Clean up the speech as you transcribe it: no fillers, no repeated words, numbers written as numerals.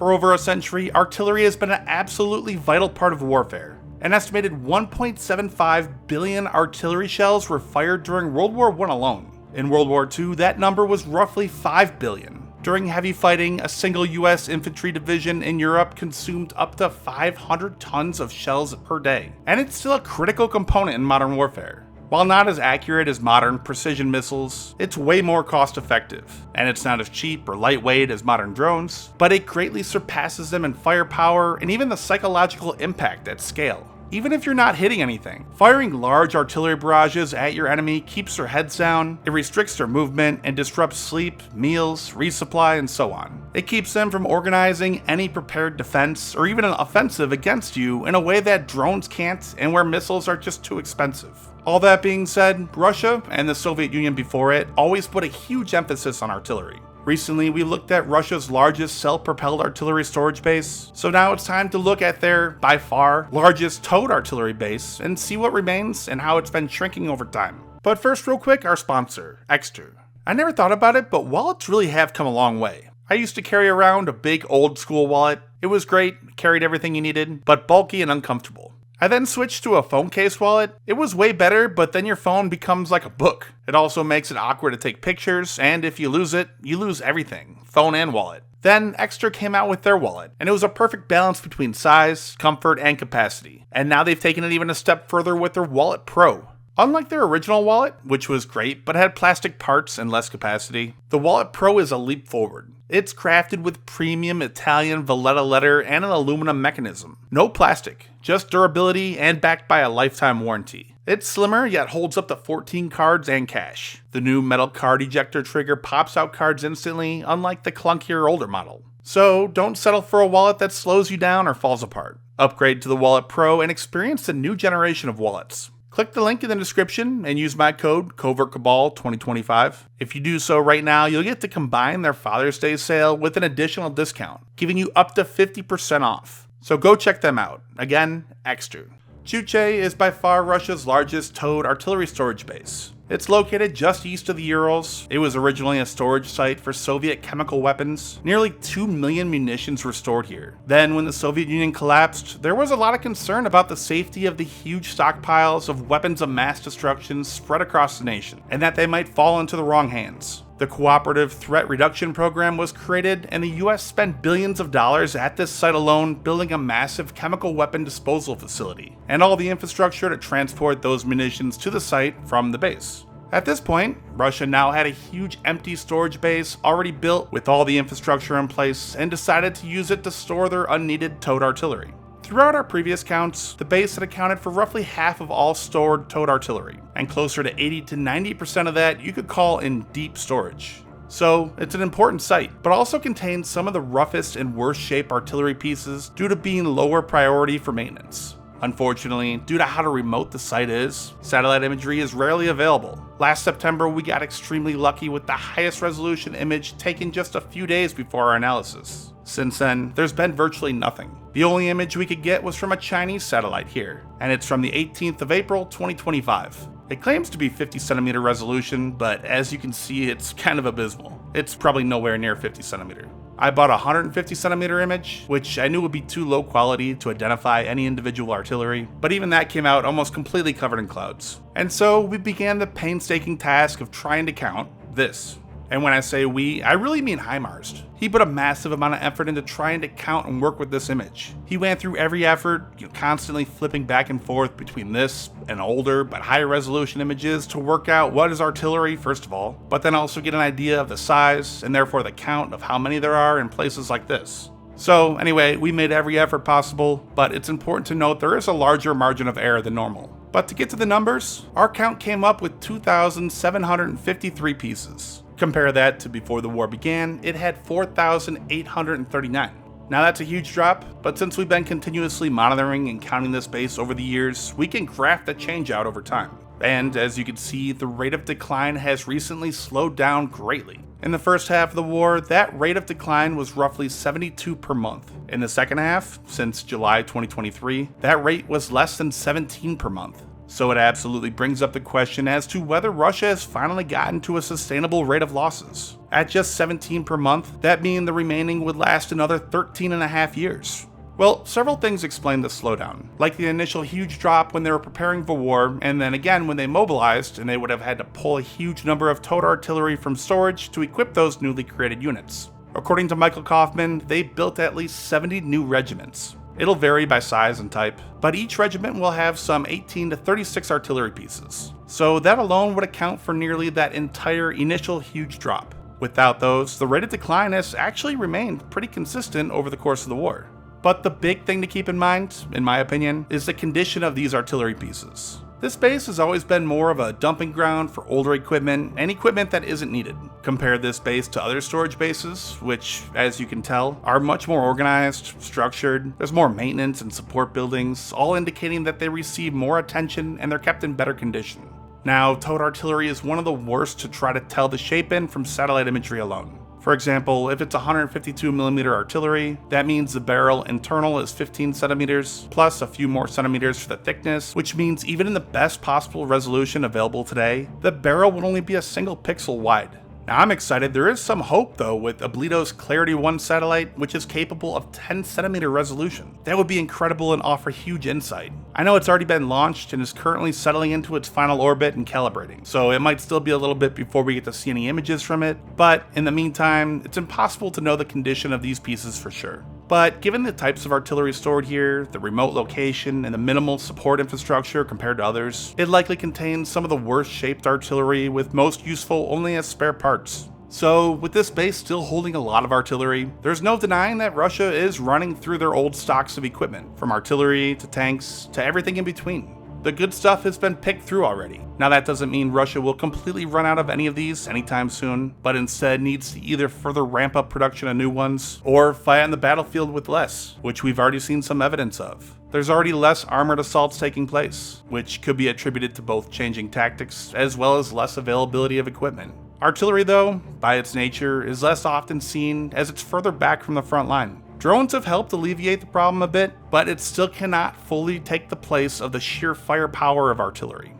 For over a century, artillery has been an absolutely vital part of warfare. An estimated 1.75 billion artillery shells were fired during World War I alone. In World War II, that number was roughly 5 billion. During heavy fighting, a single US infantry division in Europe consumed up to 500 tons of shells per day, and it's still a critical component in modern warfare. While not as accurate as modern precision missiles, it's way more cost effective, and it's not as cheap or lightweight as modern drones, but it greatly surpasses them in firepower and even the psychological impact at scale. Even if you're not hitting anything, firing large artillery barrages at your enemy keeps their heads down, it restricts their movement, and disrupts sleep, meals, resupply, and so on. It keeps them from organizing any prepared defense or even an offensive against you in a way that drones can't and where missiles are just too expensive. All that being said, Russia, and the Soviet Union before it, always put a huge emphasis on artillery. Recently, we looked at Russia's largest self-propelled artillery storage base, so now it's time to look at their, by far, largest towed artillery base and see what remains and how it's been shrinking over time. But first, real quick, our sponsor, Extra. I never thought about it, but wallets really have come a long way. I used to carry around a big old-school wallet. It was great, carried everything you needed, but bulky and uncomfortable. I then switched to a phone case wallet. It was way better, but then your phone becomes like a book. It also makes it awkward to take pictures, and if you lose it, you lose everything, phone and wallet. Then Extra came out with their wallet, and it was a perfect balance between size, comfort, and capacity. And now they've taken it even a step further with their Wallet Pro. Unlike their original wallet, which was great but had plastic parts and less capacity, the Wallet Pro is a leap forward. It's crafted with premium Italian Valletta leather and an aluminum mechanism. No plastic, just durability and backed by a lifetime warranty. It's slimmer yet holds up to 14 cards and cash. The new metal card ejector trigger pops out cards instantly, unlike the clunkier older model. So don't settle for a wallet that slows you down or falls apart. Upgrade to the Wallet Pro and experience the new generation of wallets. Click the link in the description and use my code CovertCabal2025. If you do so right now, you'll get to combine their Father's Day sale with an additional discount, giving you up to 50% off. So go check them out. Again, Extra. Shchuchye is by far Russia's largest towed artillery storage base. It's located just east of the Urals. It was originally a storage site for Soviet chemical weapons. Nearly 2 million munitions were stored here. Then, when the Soviet Union collapsed, there was a lot of concern about the safety of the huge stockpiles of weapons of mass destruction spread across the nation, and that they might fall into the wrong hands. The Cooperative Threat Reduction Program was created, and the US spent billions of dollars at this site alone building a massive chemical weapon disposal facility, and all the infrastructure to transport those munitions to the site from the base. At this point, Russia now had a huge empty storage base already built with all the infrastructure in place and decided to use it to store their unneeded towed artillery. Throughout our previous counts, the base had accounted for roughly half of all stored towed artillery, and closer to 80 to 90% of that you could call in deep storage. So, it's an important site, but also contains some of the roughest and worst shape artillery pieces due to being lower priority for maintenance. Unfortunately, due to how remote the site is, satellite imagery is rarely available. Last September, we got extremely lucky with the highest resolution image taken just a few days before our analysis. Since then, there's been virtually nothing. The only image we could get was from a Chinese satellite here, and it's from the 18th of April, 2025. It claims to be 50cm resolution, but as you can see, it's kind of abysmal. It's probably nowhere near 50cm. I bought a 150cm image, which I knew would be too low quality to identify any individual artillery, but even that came out almost completely covered in clouds. And so we began the painstaking task of trying to count this. And when I say we, I really mean HIMARS. He put a massive amount of effort into trying to count and work with this image. He went through every effort, constantly flipping back and forth between this and older but higher resolution images to work out what is artillery first of all, but then also get an idea of the size and therefore the count of how many there are in places like this. So anyway, we made every effort possible, but it's important to note there is a larger margin of error than normal. But to get to the numbers, our count came up with 2,753 pieces. Compare that to before the war began, it had 4,839. Now that's a huge drop, but since we've been continuously monitoring and counting this base over the years, we can graph the change out over time. And as you can see, the rate of decline has recently slowed down greatly. In the first half of the war, that rate of decline was roughly 72 per month. In the second half, since July 2023, that rate was less than 17 per month. So it absolutely brings up the question as to whether Russia has finally gotten to a sustainable rate of losses. At just 17 per month, that means the remaining would last another 13.5 years. Well, several things explain the slowdown, like the initial huge drop when they were preparing for war, and then again when they mobilized and they would have had to pull a huge number of towed artillery from storage to equip those newly created units. According to Michael Kaufman, they built at least 70 new regiments. It'll vary by size and type, but each regiment will have some 18 to 36 artillery pieces. So that alone would account for nearly that entire initial huge drop. Without those, the rate of decline has actually remained pretty consistent over the course of the war. But the big thing to keep in mind, in my opinion, is the condition of these artillery pieces. This base has always been more of a dumping ground for older equipment and equipment that isn't needed. Compare this base to other storage bases, which, as you can tell, are much more organized, structured, there's more maintenance and support buildings, all indicating that they receive more attention and they're kept in better condition. Now, towed artillery is one of the worst to try to tell the shape in from satellite imagery alone. For example, if it's 152mm artillery, that means the barrel internal is 15 centimeters, plus a few more centimeters for the thickness, which means even in the best possible resolution available today, the barrel would only be a single pixel wide. Now I'm excited, there is some hope though with Ablito's Clarity 1 satellite, which is capable of 10cm resolution. That would be incredible and offer huge insight. I know it's already been launched and is currently settling into its final orbit and calibrating, so it might still be a little bit before we get to see any images from it, but in the meantime, it's impossible to know the condition of these pieces for sure. But given the types of artillery stored here, the remote location, and the minimal support infrastructure compared to others, it likely contains some of the worst shaped artillery with most useful only as spare parts. So with this base still holding a lot of artillery, there's no denying that Russia is running through their old stocks of equipment, from artillery to tanks to everything in between. The good stuff has been picked through already. Now that doesn't mean Russia will completely run out of any of these anytime soon, but instead needs to either further ramp up production of new ones, or fight on the battlefield with less, which we've already seen some evidence of. There's already less armored assaults taking place, which could be attributed to both changing tactics as well as less availability of equipment. Artillery though, by its nature, is less often seen as it's further back from the front line. Drones have helped alleviate the problem a bit, but it still cannot fully take the place of the sheer firepower of artillery.